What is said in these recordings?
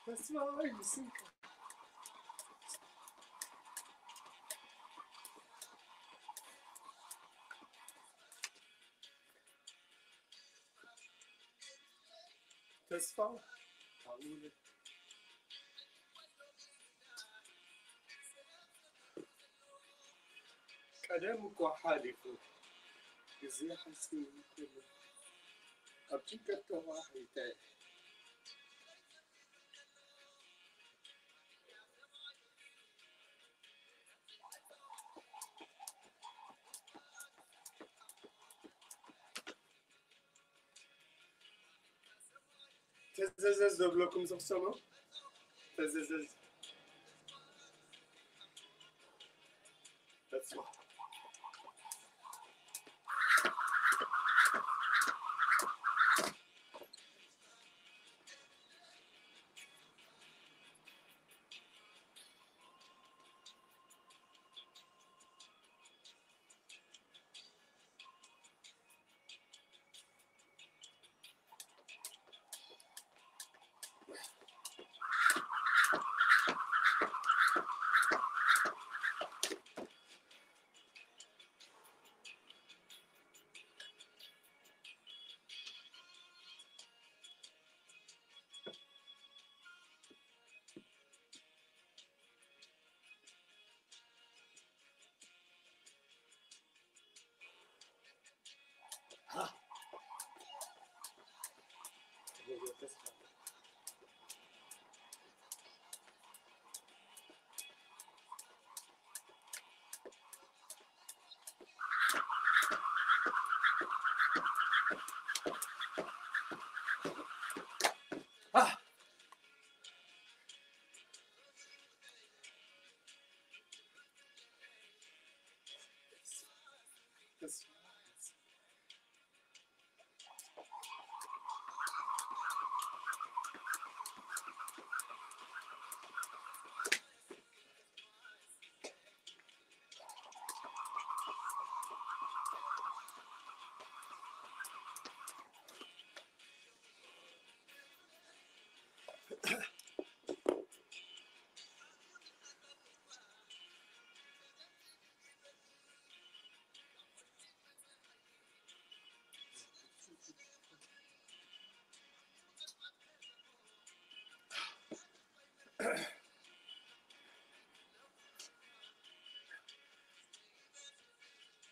That's why you see. ተስፋ ቀደም እኮ ሓሊፉ ግዜ ሓሲቡ ኣብቲ ከተማ ሒታይ ተዘዘዝ ዘብለኩም ዝኽሰሙ ተዘዘዝ ተስፋ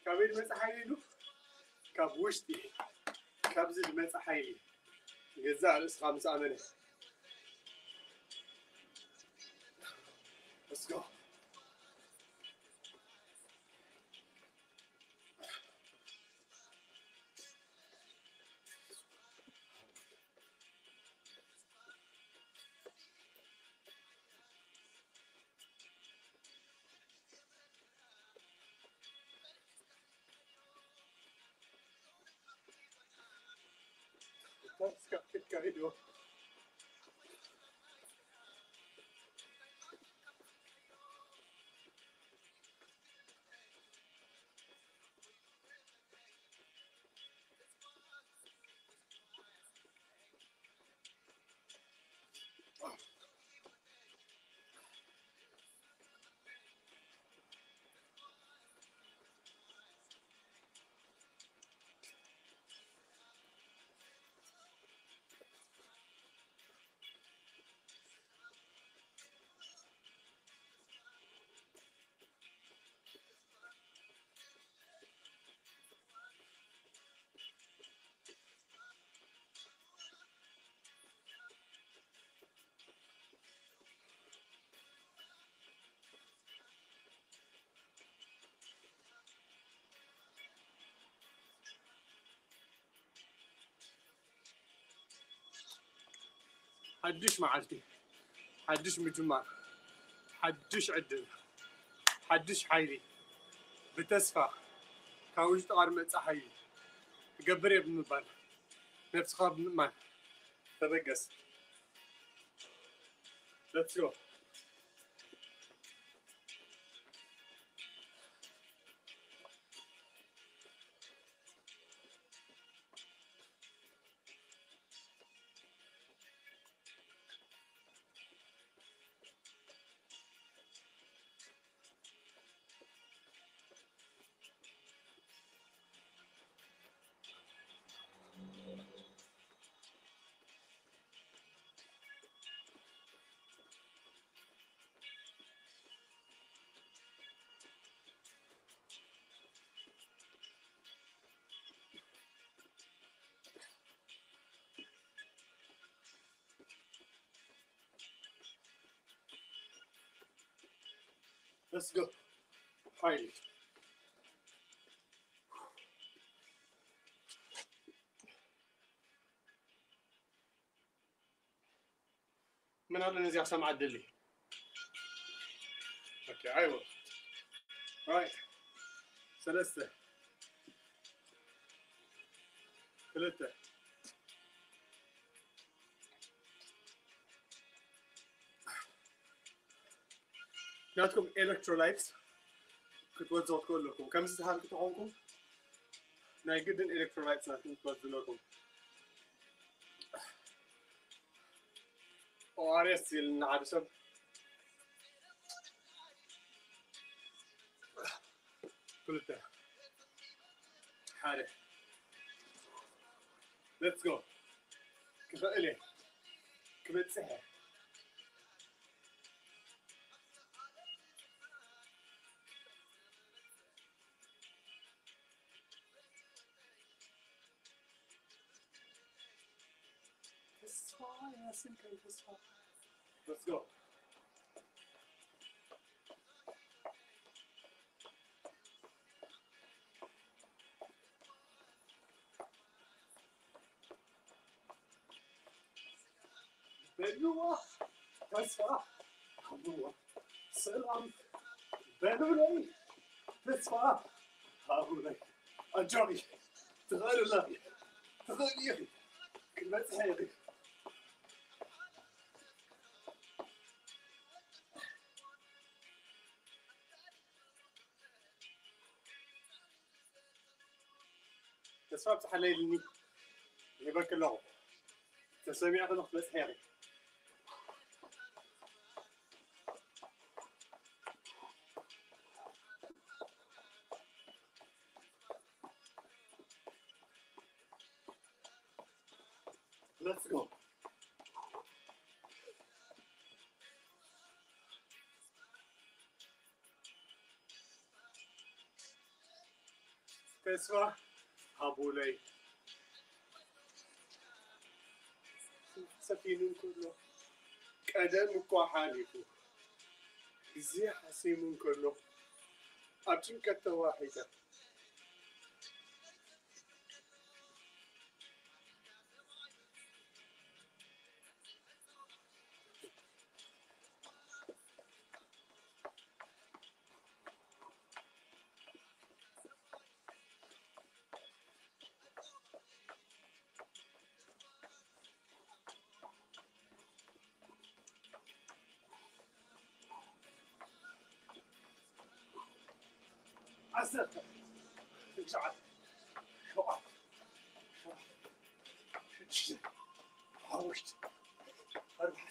كابيد مصحيلو كابوشتي كابزد مصحيلي جزاء رس 5 عمله Let's go. Let's go. Get going. حدش معلتي حدش مجمع حدش عدل حدش حيلي بتسفى كاوش طار مصحي تقبر يا ابن البال نفس خاب ما تبقس let's go let's go حيلي من هذا النزيع سمع الدلي اوكي ايوه رايت ثلاثة ثلاثة ناتكم الكترولايتس كتوزعوا كلكم كم استهان كتوعونكم ناي جدا الكترولايتس ناتكم كتوزعوا لكم ORS النعرسم ثلاثة حالة let's go كفا إلي كفا تسحر let's go بلوة تسفى حبوة سلام بلولي تسفى هاولي أجري تغير الله تغير كلمة حياتي تسفى بتحلي لي يبقى كله تسمع هذا نقطة حياتي let's go تسفى هابولي سفينون كله قدم كحاليكو زي حسيمون كله أبشن كتا واحدة عسل رجعت شوقت شوقت حوشت أربع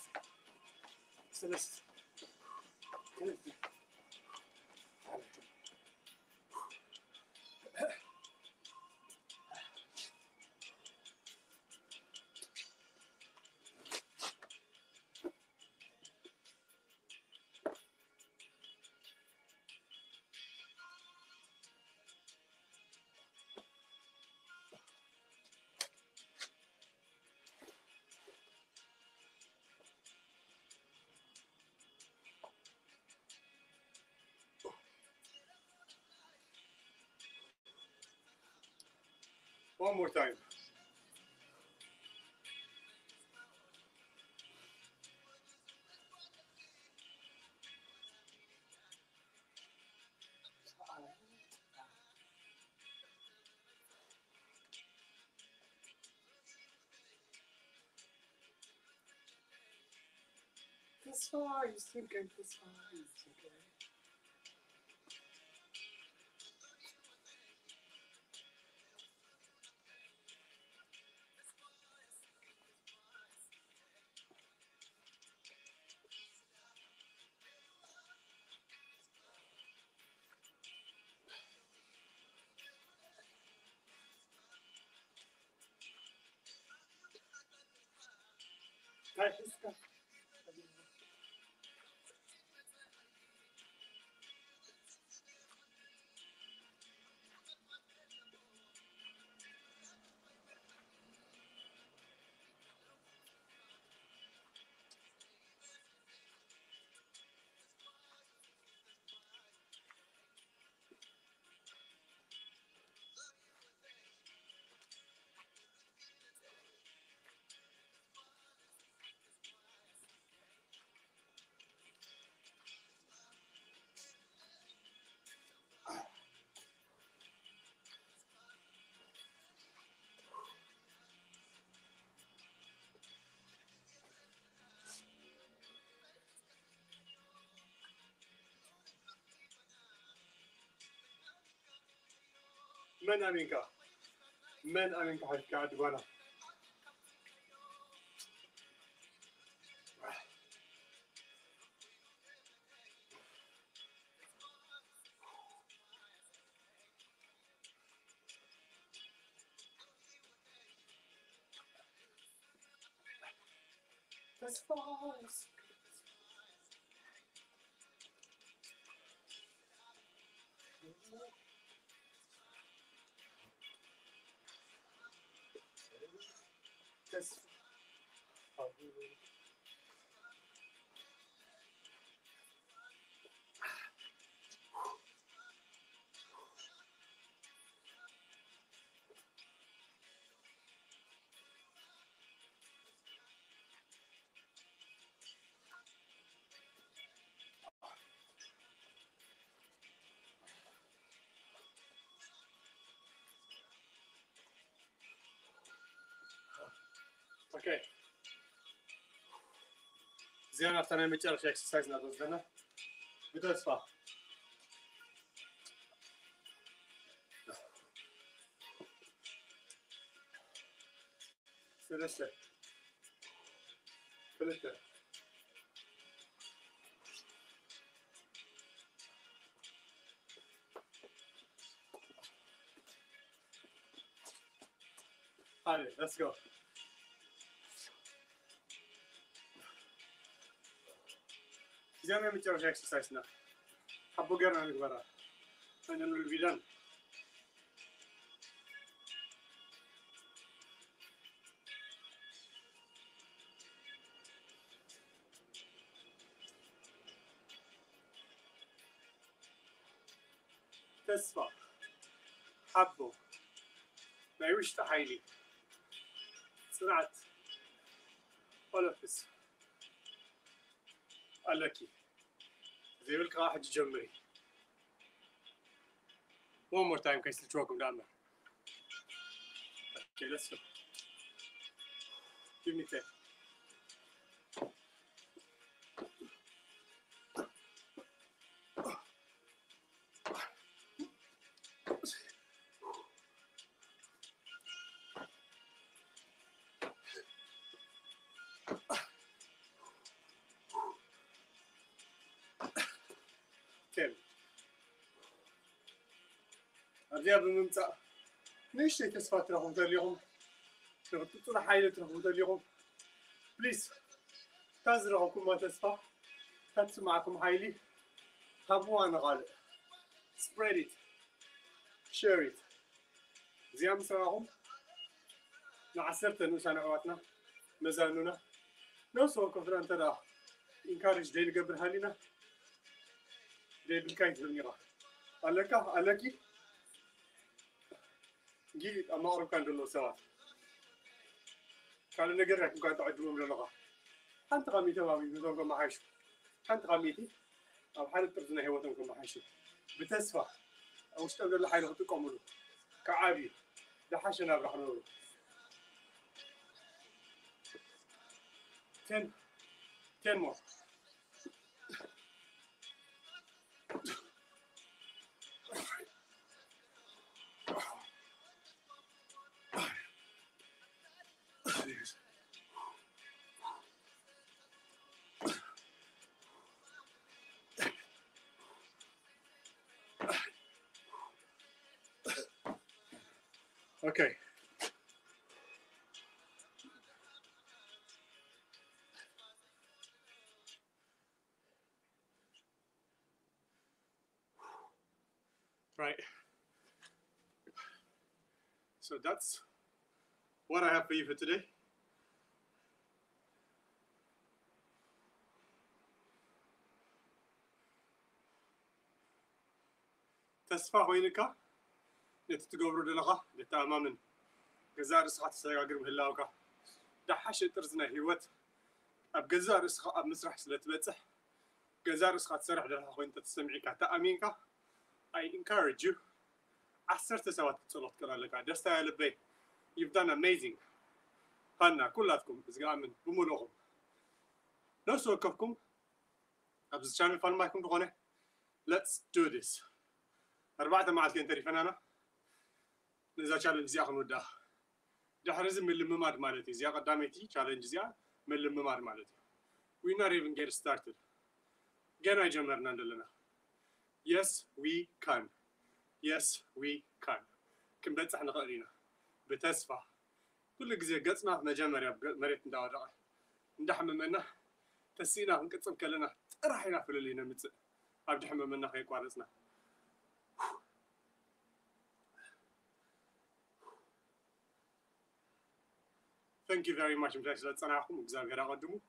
ثلاث ثلاثة one more time تسفى يستمكن تسفى يستمكن هاي حسك من أمينك من أمينك حكي عدوانا تسفى تسفى اوكي زين انا متعرف اكسرسايز نادوزنا بتسفى ثلاثة ثلاثة هاي let's go زين انا متعرف اكسرسايزنا حبوا قرنا نكبرها أنا الفيدان تسفى حبوا ما يوش تحيلي سرعت ولا فس قالكي زي بالك راح تجمري one more time كيس تشوكم دعمر okay let's go give me 10 10 أبيض نمتع ليش تسفى تروحوا اليوم تروحوا حايلة تروحوا اليوم بليز تزرعوا كل ما تسفى تنسوا معكم حايلي هبوا أنا غالب spread it share it زيام سراهم نعسرت نوسان عواتنا مزانونا نوصل كفران ترى encourage دين قبل هالينا دين بالكايت بالميرا ألكي جيت أما أعرف كان دلو سوا كان نقرأ كم تعدلون من اللغة أنت قاميتي ما بيزون ما حيش أنت قاميتي أو حالة ترزنا هي وطنكم ما حيش بتسفى أو اشتغل لحاله تكملوا كعابي ده حشنا برح نقول 10 more Okay. Right. So that's what I have for you for today. ተስፋ ኮይንካ ነቲ ትገብሮ ዘለኻ ዝተኣማምን ገዛእ ርእስኻ ተሰጋግር ምህላውካ ዳሓሸ ጥርዚ ናይ ሂወት ኣብ ገዛእ ርእስኻ ኣብ ምስራሕ ስለ ትበፅሕ ገዛእ ርእስኻ ትሰርሕ ዘለኻ ኮይኑ ተሰሚዒካ ተኣሚንካ I encourage you 10 ሰባት ክትፀልኦ ትክእል ኣለካ ደስታ ልበይ you've done amazing ሃና ኩላትኩም ዝገኣምን ብምሉእኹም ነፍሲ ወከፍኩም ኣብዚ ቻነል ፋልማይኩም ዝኾነ let's do this 4 መዓልቲ እንተሪፈናና ነዛ ቻለንጅ እዚኣ ክንውዳእ ድሕሪ እዚ ምልምማድ ማለት እዩ እዚኣ ቀዳመይቲ ቻለንጅ እዚኣ ምልምማድ ማለት እዩ we not even get started ገና ጀመርና እንደለና yes we can yes we can ክንበፅሕ ንኽእል ኢና ብተስፋ ኩሉ ግዜ ገፅና መጀመርያ መሬት እንዳወደቐ እንዳሕመመና ተሲእና ክንቅፅል ከለና ጥራሕ ኢና ፍልል ኢና ምፅእ ኣብ ድሕመመና ከይቋረፅና Thank you very much. I'm glad to let you know.